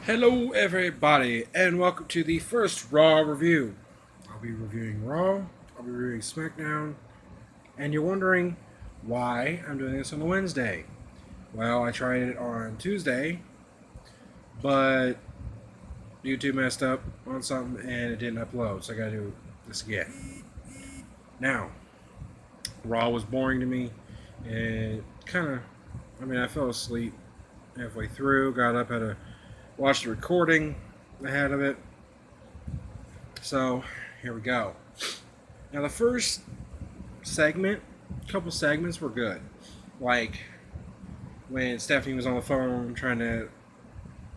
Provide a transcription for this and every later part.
Hello, everybody, and welcome to the first Raw review. I'll be reviewing Raw, I'll be reviewing SmackDown, and you're wondering why I'm doing this on a Wednesday. Well, I tried it on Tuesday, but YouTube messed up on something and it didn't upload, so I gotta do this again. Now, Raw was boring to me, and I fell asleep halfway through, got up, had to watch the recording ahead of it. So here we go. Now the first couple segments were good. Like when Stephanie was on the phone trying to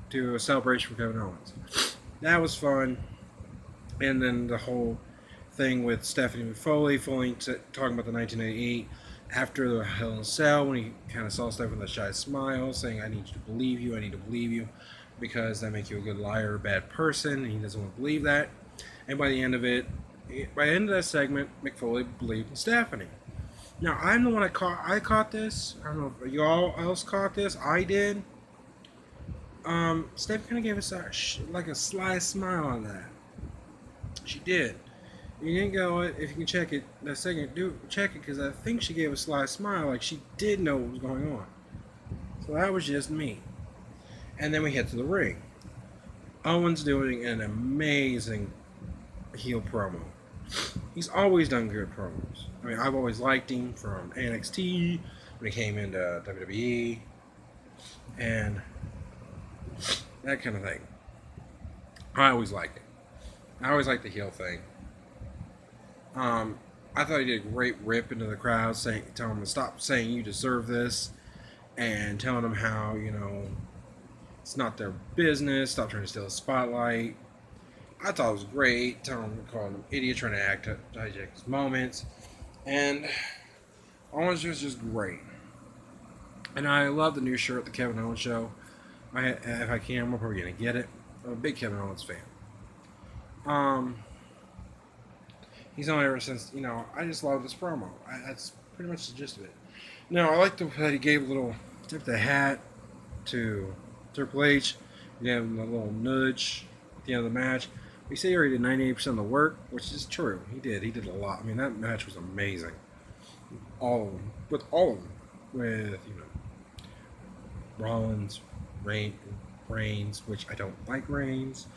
do a celebration for Kevin Owens. That was fun. And then the whole thing with Stephanie Foley talking about the 1988 after the Hell in a Cell, when he kind of saw Stephanie with a shy smile saying, I need you to believe you, I need to believe you, because that makes you a good liar or a bad person, and he doesn't want to believe that. And by the end of that segment, Mick Foley believed in Stephanie. Now, I'm the one I caught this. I don't know if you all else caught this. I did. Stephanie kind of gave us a sly smile on that. She did. You didn't go it. If you can check it, that second, check it, because I think she gave a sly smile, like she did know what was going on. So that was just me. And then we head to the ring. Owens doing an amazing heel promo. He's always done good promos. I mean, I've always liked him from NXT when he came into WWE and that kind of thing. I always liked it. I always liked the heel thing. I thought he did a great rip into the crowd, telling them to stop saying you deserve this, and telling them how, it's not their business, stop trying to steal the spotlight. I thought it was great, calling them idiot, trying to hijack his moments, and Owens was just great. And I love the new shirt, the Kevin Owens show. If I can, I'm probably going to get it. I'm a big Kevin Owens fan. He's on ever since, I just love this promo. That's pretty much the gist of it. Now, I like that he gave a little tip of the hat to Triple H. He gave him a little nudge at the end of the match. We say he already did 98% of the work, which is true. He did. He did a lot. I mean, that match was amazing. All of them. With all of them. With, Rollins, Reigns, which I don't like Reigns.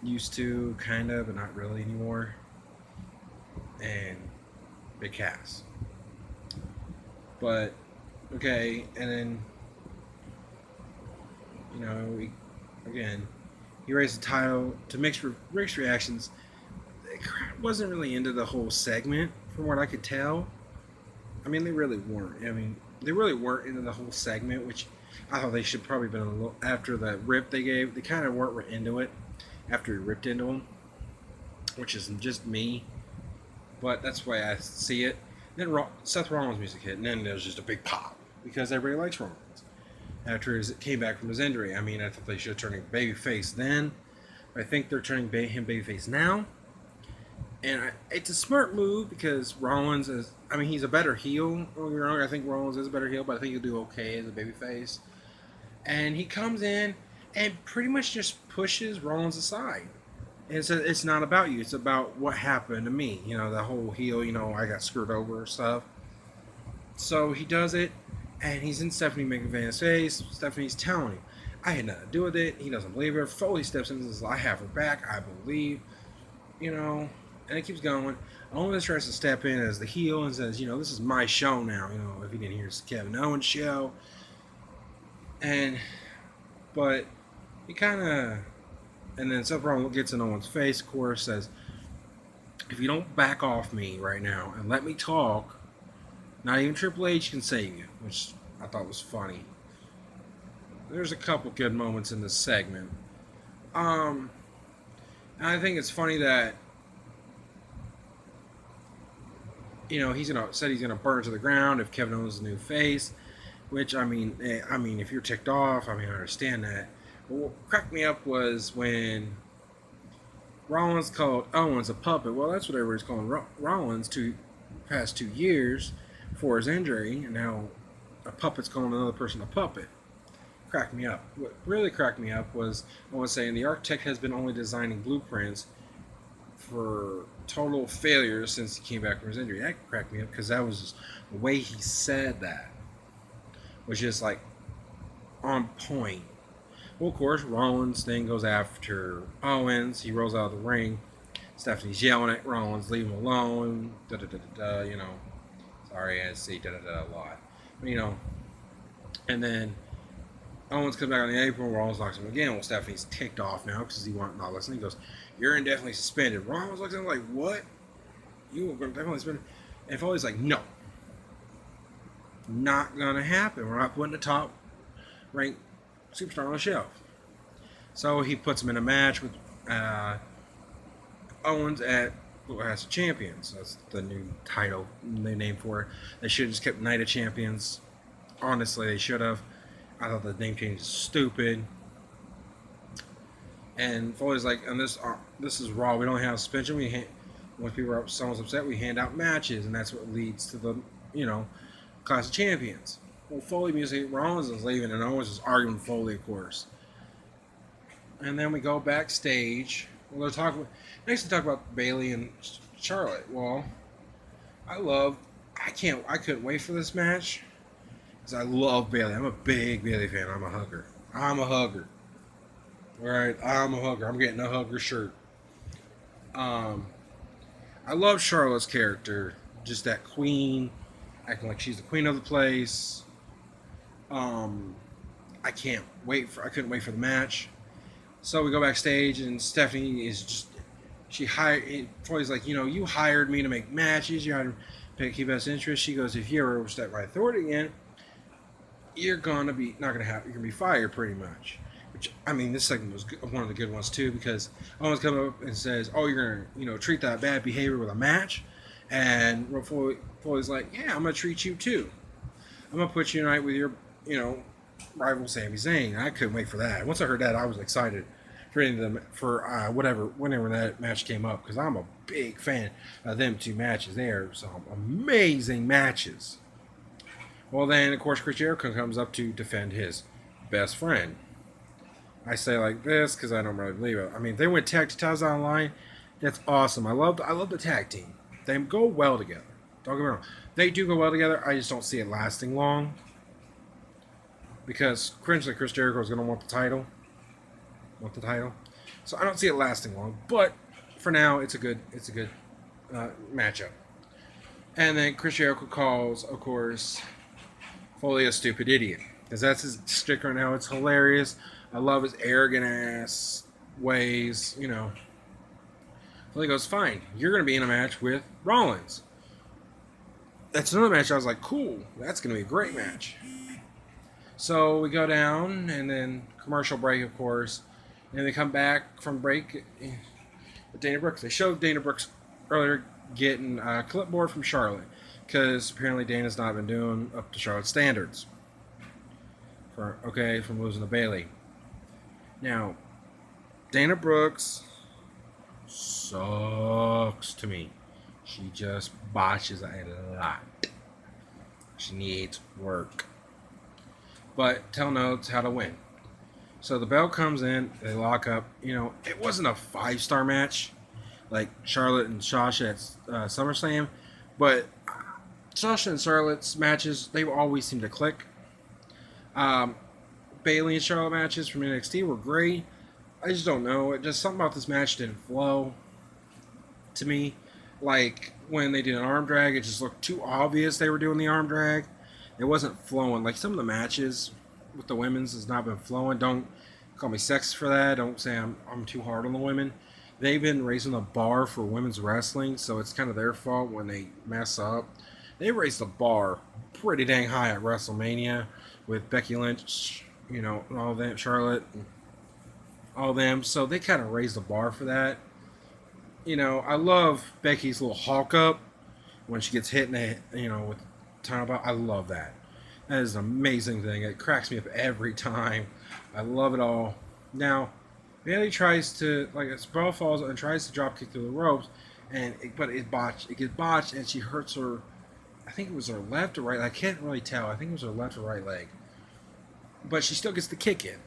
Used to, kind of, but not really anymore. And Big Cass. But, okay, and then, he raised the title to mixed reactions. The crowd wasn't really into the whole segment, from what I could tell. I mean, they really weren't. They really weren't into the whole segment, which I thought they should probably been a little after the rip they gave. They kind of weren't into it after he ripped into them, which isn't just me, but that's the way I see it. Then Seth Rollins' music hit, and then there was just a big pop because everybody likes Rollins. After he came back from his injury, I thought they should have turned him babyface then. I think they're turning him babyface now. And it's a smart move because Rollins is, he's a better heel. Don't get me wrong, I think Rollins is a better heel, but I think he'll do okay as a babyface. And he comes in and pretty much just pushes Rollins aside. And so it's not about you, it's about what happened to me. The whole heel, I got screwed over stuff. So he does it. And he's in Stephanie McMahon's face. Stephanie's telling him, I had nothing to do with it. He doesn't believe her. Foley steps in and says, I have her back. I believe. And it keeps going. Owens tries to step in as the heel and says, this is my show now. If you didn't hear, it's Kevin Owens' show. But he and then Seth Rollins gets in Owens' face, of course, says, if you don't back off me right now and let me talk, not even Triple H can save you, which I thought was funny. There's a couple good moments in this segment. And I think it's funny that, he's gonna burn to the ground if Kevin Owens is the new face, which if you're ticked off, I understand that. But what cracked me up was when Rollins called Owens a puppet. Well, that's what everybody's calling Rollins past 2 years for his injury, and now a puppet's calling another person a puppet. cracked me up. What really cracked me up was, I want to say, the architect has been only designing blueprints for total failure since he came back from his injury. That cracked me up because that was just, the way he said that was just like on point. Well, of course, Rollins then goes after Owens. He rolls out of the ring. Stephanie's yelling at Rollins, leave him alone. Da da da da da. You know, sorry, I say da da da a lot. But, you know, and then Owens comes back on the apron. Rollins knocks him again. Well, Stephanie's ticked off now because he won't not listen. He goes, "You're indefinitely suspended." Rollins looks at him like, "What? You were definitely suspended?" And Foley's like, "No, not gonna happen. We're not putting the top ranked superstar on the shelf." So he puts him in a match with Owens as champions. That's the new title they named for it. They should have just kept Night of Champions. Honestly, they should have. I thought the name change is stupid. And Foley's like, and this is Raw. We don't have suspension. When someone's upset, we hand out matches, and that's what leads to the Clash of Champions. Well, Foley music, Rollins is leaving, and Owens is arguing with Foley, of course. And then we go backstage. Well, next to talk about Bayley and Charlotte. Well, I couldn't wait for this match because I love Bayley. I'm a big Bayley fan. I'm a hugger. All right, I'm a hugger. I'm getting a hugger shirt. I love Charlotte's character, just that queen, acting like she's the queen of the place. I couldn't wait for the match. So we go backstage, and Stephanie is Foley's like, you hired me to make matches. You hired me to keep best interest. She goes, if you ever overstep my authority again, you're gonna be fired, pretty much. Which, I mean, this segment was one of the good ones too, because Owens comes up and says, "Oh, you're gonna, treat that bad behavior with a match," and Foley's like, "Yeah, I'm gonna treat you too. I'm gonna put you tonight with your, rival Sami Zayn." I couldn't wait for that. Once I heard that, I was excited whenever that match came up, because I'm a big fan of them two matches. They are some amazing matches. Well, then, of course, Chris Jericho comes up to defend his best friend. I say like this because I don't really believe it. I mean, they went tag to titles online. That's awesome. I love the tag team. They go well together. Don't get me wrong. They do go well together. I just don't see it lasting long, because eventually Chris Jericho is going to want the title. So I don't see it lasting long. But for now, it's a good matchup. And then Chris Jericho calls, of course, Foley a stupid idiot, because that's his sticker now. It's hilarious. I love his arrogant ass ways, So he goes, fine, you're going to be in a match with Rollins. That's another match. I was like, cool, that's going to be a great match. So we go down, and then commercial break, of course. And they come back from break with Dana Brooks. They showed Dana Brooks earlier getting a clipboard from Charlotte, because apparently Dana's not been doing up to Charlotte's standards. From losing to Bayley. Now, Dana Brooks sucks to me. She just botches a lot. She needs work. But tell notes how to win. So the bell comes in, they lock up. It wasn't a 5-star match like Charlotte and Sasha at SummerSlam, but Sasha and Charlotte's matches, they always seem to click. Bayley and Charlotte matches from NXT were great. I just don't know. Something about this match didn't flow to me. Like, when they did an arm drag, it just looked too obvious they were doing the arm drag. It wasn't flowing. Like, some of the matches with the women's has not been flowing. Don't call me sexist for that. Don't say I'm too hard on the women. They've been raising the bar for women's wrestling, so it's kind of their fault when they mess up. They raised the bar pretty dang high at WrestleMania with Becky Lynch, and all them, Charlotte, and all them. So they kind of raised the bar for that. I love Becky's little Hulk up when she gets hit in the, with the time belt. I love that. That is an amazing thing. It cracks me up every time. I love it all. Now, Bayley tries to, a sprawl falls and tries to drop kick through the ropes, but it gets botched, and she hurts her. I think it was her left or right. I can't really tell. I think it was her left or right leg. but she still gets the kick in.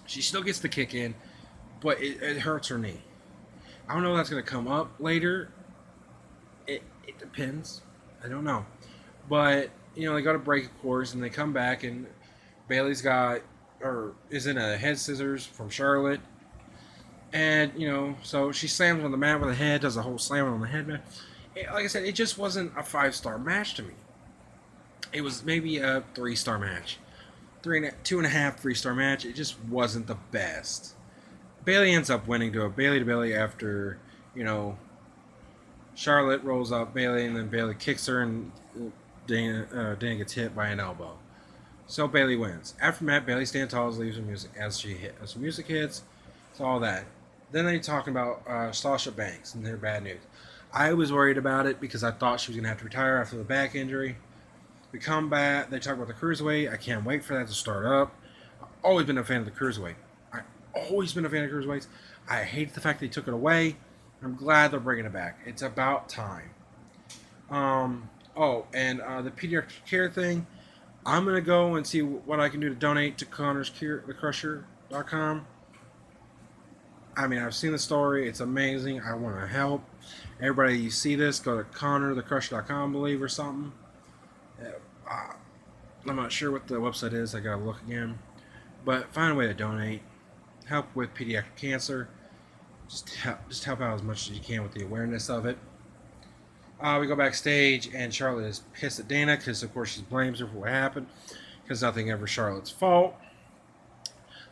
She still gets the kick in, but it hurts her knee. I don't know if that's going to come up later. It depends. I don't know. But, they go to break, of course, and they come back, and Bayley's is in a head scissors from Charlotte. And, so she slams on the mat with a head, does a whole slam on the head, man. Like I said, it just wasn't a 5-star match to me. It was maybe a 3-star match. 2.5, 3-star match. It just wasn't the best. Bayley ends up winning to a Bayley to Bayley after, Charlotte rolls up Bayley, and then Bayley kicks her, and Dana gets hit by an elbow. So Bayley wins. After Matt, Bayley stands tall, leaves the music as the music hits. It's all that. Then they talking about Sasha Banks and their bad news. I was worried about it because I thought she was going to have to retire after the back injury. We come back. They talk about the Cruiserweight. I can't wait for that to start up. I've always been a fan of the Cruiserweight. I hate the fact they took it away. I'm glad they're bringing it back. It's about time. The pediatric care thing. I'm going to go and see what I can do to donate to Connor'sCrusher.com. I mean, I've seen the story. It's amazing. I want to help. Everybody, you see this, go to Connor'sCrusher.com, I believe, or something. I'm not sure what the website is. I got to look again. But find a way to donate. Help with pediatric cancer. Just help out as much as you can with the awareness of it. We go backstage, and Charlotte is pissed at Dana because, of course, she blames her for what happened because nothing ever Charlotte's fault.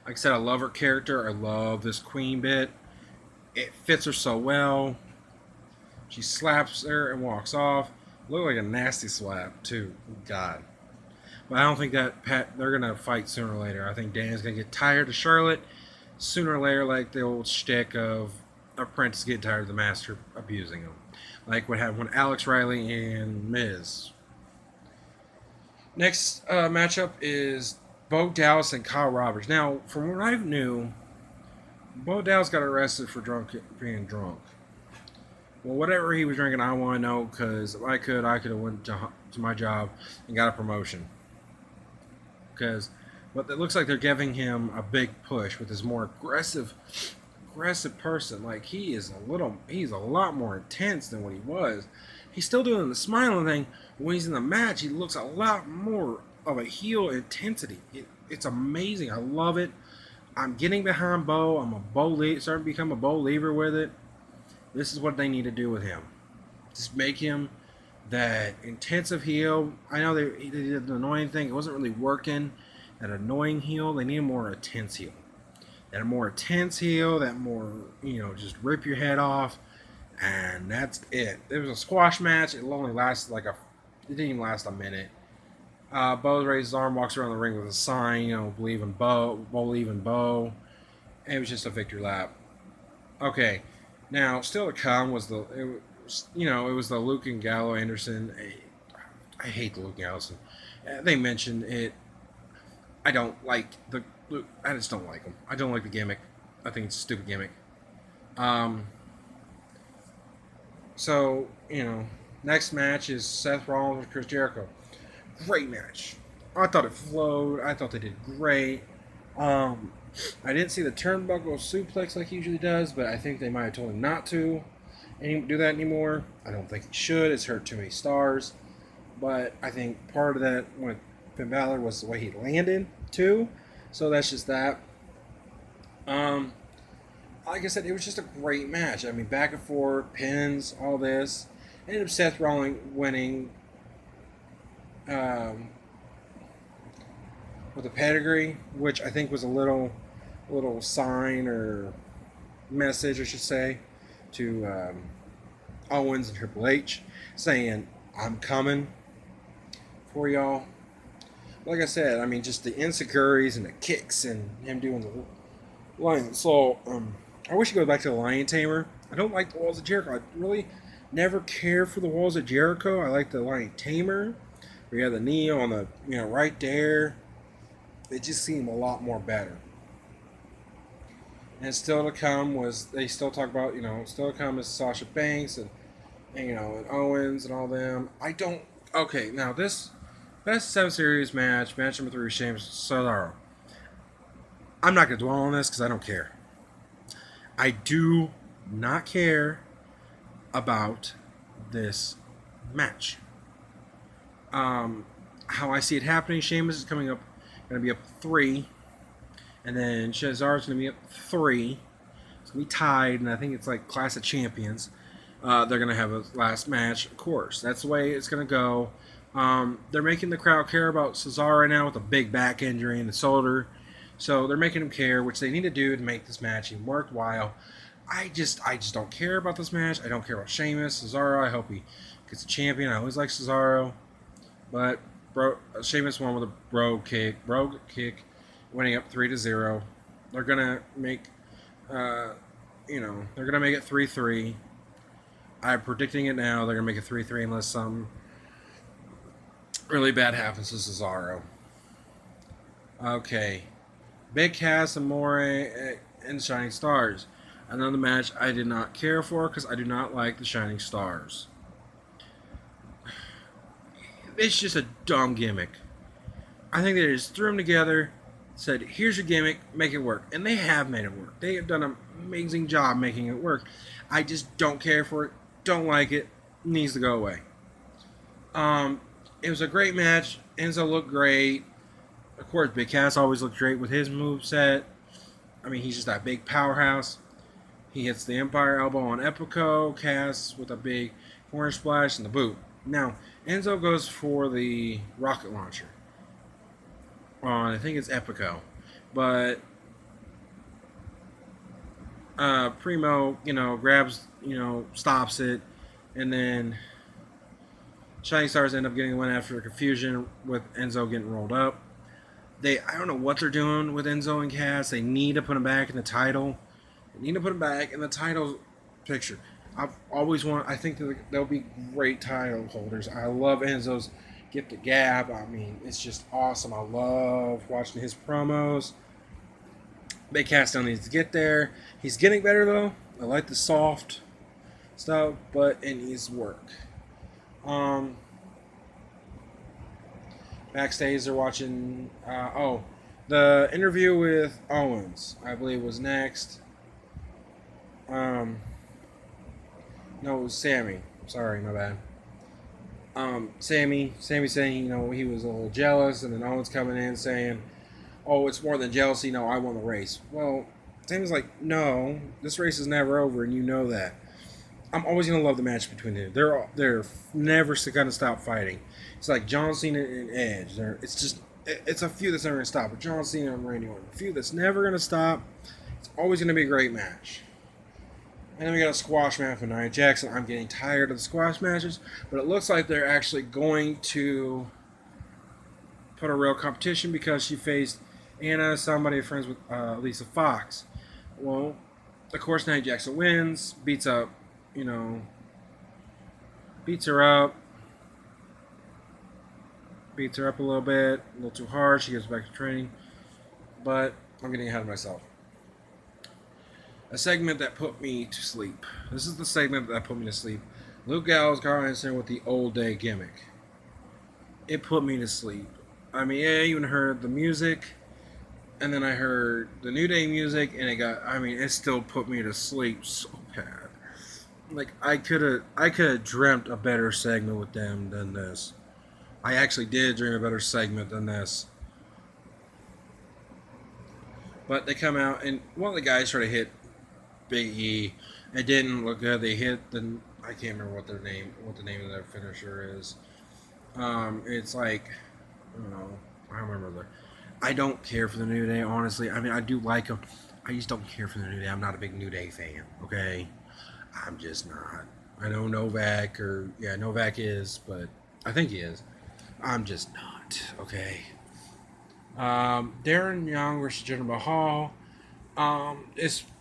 Like I said, I love her character. I love this queen bit. It fits her so well. She slaps her and walks off. Looked like a nasty slap, too. God. But I don't think that they're going to fight sooner or later. I think Dana's going to get tired of Charlotte sooner or later, like the old shtick of apprentice getting tired of the master abusing him. Like what happened when Alex Riley and Miz. Next matchup is Bo Dallas and Kyle Roberts. Now, from what I knew, Bo Dallas got arrested for being drunk. Well, whatever he was drinking, I want to know, because if I could have went to my job and got a promotion. But it looks like they're giving him a big push with his more aggressive person. Like, he's a lot more intense than what he was. He's still doing the smiling thing. When he's in the match, he looks a lot more of a heel intensity. It's amazing. I love it. I'm getting behind Bo. I'm starting to become a Bo lever with it. This is what they need to do with him. Just make him that intensive heel. I know they did the annoying thing. It wasn't really working. That annoying heel. They need a more intense heel. That more intense heel. That more, just rip your head off. And that's it. It was a squash match. It only lasted it didn't even last a minute. Bo raises his arm, walks around the ring with a sign, believe in Bo. And it was just a victory lap. Okay. Now, still to come was it was the Luke and Gallo Anderson. I hate the Luke and Allison. They mentioned it. I just don't like him. I don't like the gimmick. I think it's a stupid gimmick. Next match is Seth Rollins with Chris Jericho. Great match. I thought it flowed. I thought they did great. I didn't see the turnbuckle suplex like he usually does, but I think they might have told him not to do that anymore. I don't think he should. It's hurt too many stars. But I think part of that with Finn Balor was the way he landed, too. So that's just that. Like I said, it was just a great match. I mean, back and forth, pins, all this. Ended up Seth Rollins winning with a pedigree, which I think was a little sign or message, I should say, to Owens and Triple H, saying, I'm coming for y'all. Like I said, I mean, just the insecurities and the kicks and him doing the lion. So, I wish he go back to the Lion Tamer. I don't like the Walls of Jericho. I really never cared for the Walls of Jericho. I like the Lion Tamer. We have the knee on the, right there. It just seemed a lot more better. And still to come was, they still talk about, still to come is Sasha Banks and Owens and all them. Now this Best of 7 series match. Match number 3, Sheamus Cesaro. I'm not going to dwell on this because I don't care. I do not care about this match. How I see it happening, Sheamus is going to be up 3, and then Cesaro's going to be up 3. It's going to be tied, and I think it's like Class of Champions. They're going to have a last match, of course. That's the way it's going to go. They're making the crowd care about Cesaro right now with a big back injury in the shoulder. So they're making him care, which they need to do to make this match even worthwhile. I just don't care about this match. I don't care about Sheamus, Cesaro. I hope he gets a champion. I always like Cesaro. But Sheamus won with a brogue kick, winning up 3-0. They're gonna make, they're gonna make it 3-3. I'm predicting it now. They're gonna make it 3-3 unless something really bad happens to Cesaro. Okay, Big Cass and Moray and Shining Stars. Another match I did not care for because I do not like the Shining Stars. It's just a dumb gimmick. I think they just threw them together, said, here's your gimmick, make it work. And they have made it work. They have done an amazing job making it work. I just don't care for it, don't like it, needs to go away. It was a great match. Enzo looked great. Of course, Big Cass always looked great with his moveset. I mean, he's just that big powerhouse. He hits the Empire Elbow on Epico. Cass with a big corner splash and the boot. Now, Enzo goes for the rocket launcher. I think it's Epico. But Primo, grabs, stops it. And then Shining Stars end up getting the win after a confusion with Enzo getting rolled up. I don't know what they're doing with Enzo and Cass. They need to put him back in the title. They need to put him back in the title picture. I think that they'll be great title holders. I love Enzo's Get the Gab. I mean, it's just awesome. I love watching his promos. Big Cass still needs to get there. He's getting better, though. I like the soft stuff, but it needs work. Backstage, they're watching... the interview with Owens, I believe, was next. No, it was Sammy. Sorry, my bad. Sammy saying, he was a little jealous, and then Owens coming in saying, oh, it's more than jealousy, no, I won the race. Well, Sammy's like, no, this race is never over, and you know that. I'm always going to love the match between them. They're never going to stop fighting. It's like John Cena and Edge. It's a feud that's never going to stop. But John Cena and Randy Orton, a feud that's never going to stop. It's always going to be a great match. And then we got a squash match with Nia Jackson. I'm getting tired of the squash matches, but it looks like they're actually going to put a real competition because she faced Anna, somebody friends with Lisa Fox. Well, of course, Nia Jackson wins, beats her up a little bit, a little too hard. She goes back to training, but I'm getting ahead of myself. A segment that put me to sleep. This is the segment that put me to sleep. Luke Gallows, Carl Anderson with the old day gimmick. It put me to sleep. I mean, I even heard the music, and then I heard the New Day music, and it still put me to sleep so bad. Like, I could have dreamt a better segment with them than this. I actually did dream a better segment than this. But they come out, and one of the guys tried to hit Big E. It didn't look good. They hit I can't remember what the name of their finisher is. It's like, I don't know. I don't remember I don't care for the New Day, honestly. I mean, I do like them. I just don't care for the New Day. I'm not a big New Day fan, okay? I'm just not. I know Novak is, but I think he is. I'm just not, okay? Darren Young versus Jinder Mahal.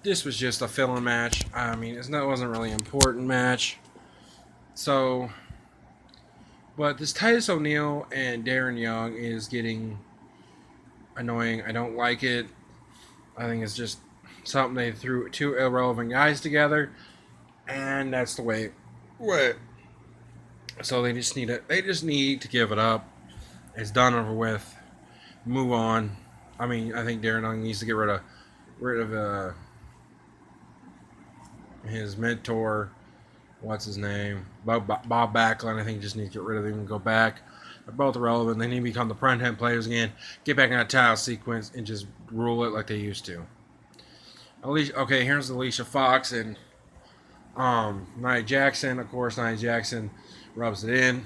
This was just a fill-in match. I mean, it wasn't really an important match. So, but this Titus O'Neil and Darren Young is getting annoying. I don't like it. I think it's just something they threw two irrelevant guys together, and that's the way. So they just need to give it up. It's done over with. Move on. I mean, I think Darren Young needs to get rid of his mentor. What's his name? Bob Backlund. I think just need to get rid of him and go back. They're both relevant. They need to become the prime time players again. Get back in that title sequence and just rule it like they used to. Alicia, okay, here's Alicia Fox and Nia Jackson. Of course, Nia Jackson rubs it in,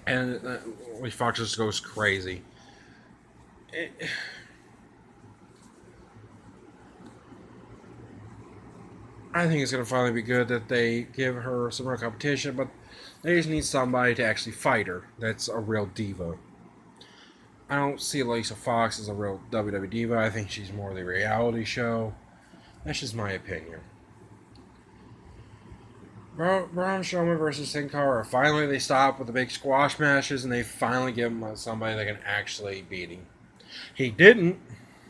and Alicia Fox just goes crazy. I think it's going to finally be good that they give her some real competition, but they just need somebody to actually fight her. That's a real diva. I don't see Alicia Fox as a real WWE diva. I think she's more the reality show. That's just my opinion. Braun Strowman versus Sin Cara. Finally, they stop with the big squash matches, and they finally give him somebody that can actually beat him. He didn't,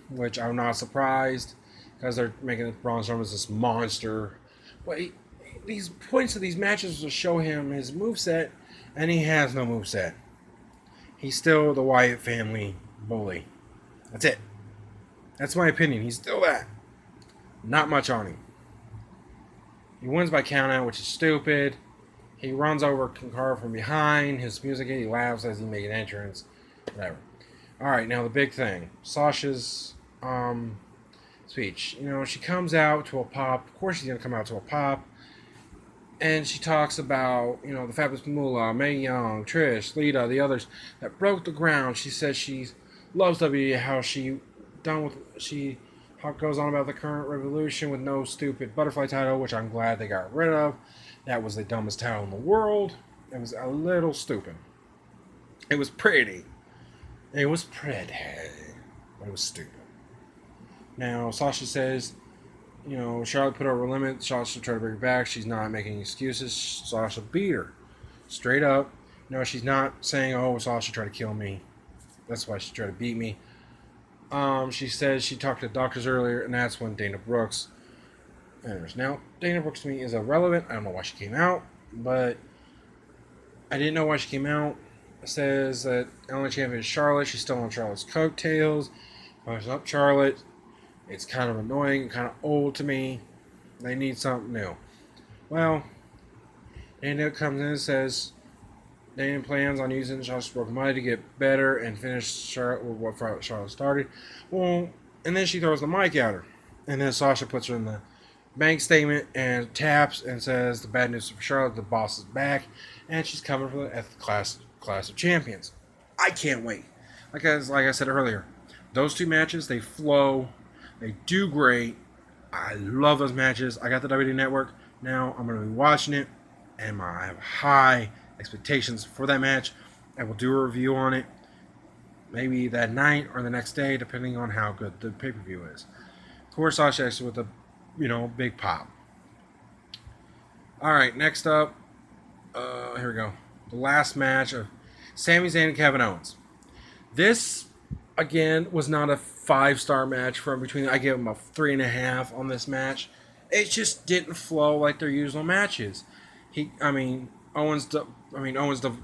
which I'm not surprised, because they're making Braun Strowman this monster. But these points of these matches will show him his moveset, and he has no moveset. He's still the Wyatt family bully. That's it. That's my opinion. He's still that. Not much on him. He wins by countout, which is stupid. He runs over Cara from behind. His music, he laughs as he makes an entrance. Whatever. Alright, now the big thing. Sasha's speech. You know, she comes out to a pop. Of course she's going to come out to a pop. And she talks about, you know, the Fabulous Moolah, Mae Young, Trish, Lita, the others that broke the ground. She says she loves WWE, how goes on about the current revolution with no stupid butterfly title, which I'm glad they got rid of. That was the dumbest title in the world. It was a little stupid. It was pretty. It was pretty. But it was stupid. Now, Sasha says, you know, Charlotte put over a limit. Sasha tried to bring her back. She's not making excuses. Sasha beat her. Straight up. No, she's not saying, oh, Sasha tried to kill me. That's why she tried to beat me. She says she talked to doctors earlier, and that's when Dana Brooks enters. Now, Dana Brooks to me is irrelevant. I don't know why she came out, but I didn't know why she came out. It says that the only champion is Charlotte. She's still on Charlotte's coattails. Pushes up Charlotte. It's kind of annoying, kind of old to me. They need something new. Well, Dana comes in and says Dana plans on using Charlotte's broken money to get better and finish Charlotte with what Charlotte started. Well, and then she throws the mic at her. And then Sasha puts her in the bank statement and taps and says the bad news for Charlotte, the boss is back, and she's coming for the class of champions. I can't wait. Like I said earlier, those two matches, they flow. They do great. I love those matches. I got the WWE Network. Now I'm going to be watching it, and I have high expectations for that match. I will do a review on it maybe that night or the next day, depending on how good the pay-per-view is. Of course, Sasha actually with a big pop. All right, next up, here we go. The last match of Sami Zayn and Kevin Owens. This, again, was not a 5-star match from between. I give them a 3.5 on this match. It just didn't flow like their usual matches. Owens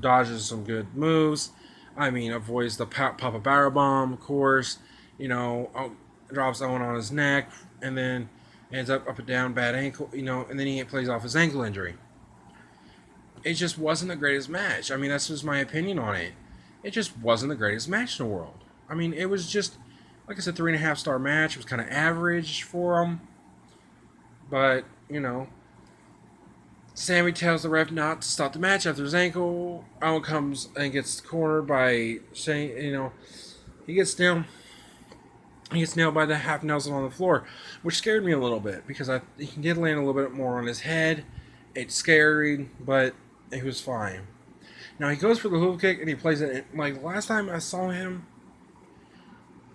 dodges some good moves. Avoids the Papa Barrow Bomb, of course. Drops Owen on his neck, and then ends up and down, bad ankle, and then he plays off his ankle injury. It just wasn't the greatest match. That's just my opinion on it. It just wasn't the greatest match in the world. It was just, like I said, 3.5-star match. It was kind of average for them. But, Sammy tells the ref not to stop the match after his ankle. Owen comes and gets cornered by saying, he gets nailed by the half Nelson on the floor, which scared me a little bit because he did land a little bit more on his head. It's scary, but he was fine. Now he goes for the hula kick and he plays it. Like last time I saw him,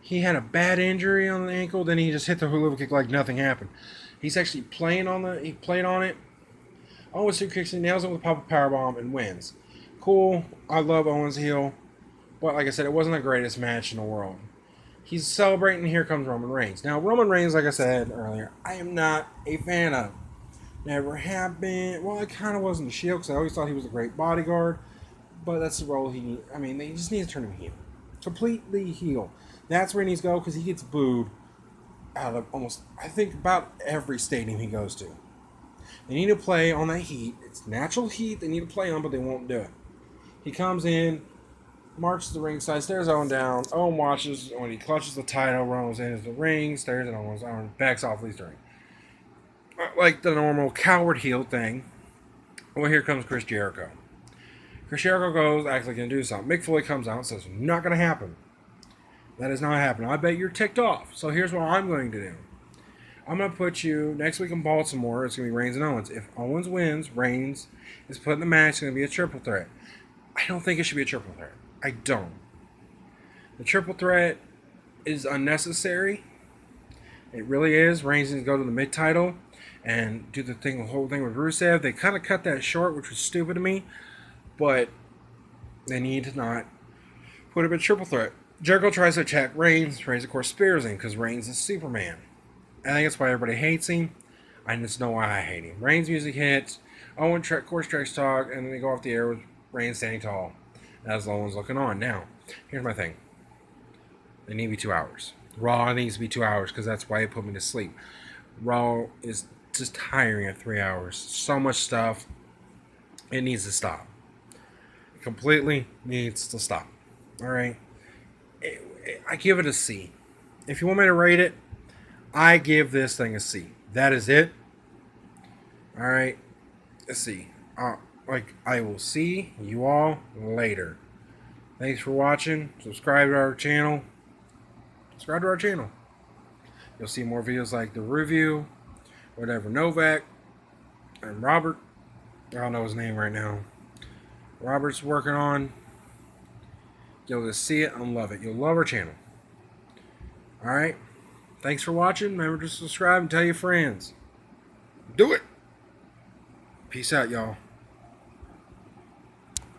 he had a bad injury on the ankle. Then he just hit the hula kick like nothing happened. He's actually playing on it. He played on it. Owens super kicks and nails it with a pop-up powerbomb and wins. Cool. I love Owens heel. But like I said, it wasn't the greatest match in the world. He's celebrating, and here comes Roman Reigns. Now, Roman Reigns, like I said earlier, I am not a fan of. Never have been. Well, I kind of wasn't the Shield because I always thought he was a great bodyguard. but that's the role he. I mean, they just need to turn him heel, completely heel. That's where he needs to go because he gets booed out of almost, I think, about every stadium he goes to. They need to play on that heat. It's natural heat they need to play on, but they won't do it. He comes in, marches the ringside, stares Owen down. Owen watches when he clutches the title. Rollins enters the ring, stares at Owen's arm, backs off, leaves the ring. Like the normal coward heel thing. Well, here comes Chris Jericho. Chris Jericho goes, acts like he's going to do something. Mick Foley comes out and says, not going to happen. That is not happening. I bet you're ticked off. So here's what I'm going to do. I'm going to put you next week in Baltimore. It's going to be Reigns and Owens. If Owens wins, Reigns is put in the match. It's going to be a triple threat. I don't think it should be a triple threat. I don't. The triple threat is unnecessary. It really is. Reigns needs to go to the mid-title and do the whole thing with Rusev. They kind of cut that short, which was stupid to me. But they need to not put him in triple threat. Jericho tries to attack Reigns. Reigns, of course, spears him because Reigns is Superman. I think that's why everybody hates him. I just know why I hate him. Reigns' music hits. Owen, of course, trash talk, and then they go off the air with Reigns standing tall as Owen's looking on. Now, here's my thing. They need to be 2 hours. Raw needs to be 2 hours because that's why it put me to sleep. Raw is just tiring at 3 hours. So much stuff. It needs to stop. It completely needs to stop. All right? I give it a C. If you want me to rate it, I give this thing a C. That is it. All right? A C. I will see you all later. Thanks for watching. Subscribe to our channel. You'll see more videos like the review, whatever. Novak and Robert. I don't know his name right now. Robert's working on. You'll just see it and love it. You'll love our channel. Alright? Thanks for watching. Remember to subscribe and tell your friends. Do it! Peace out, y'all.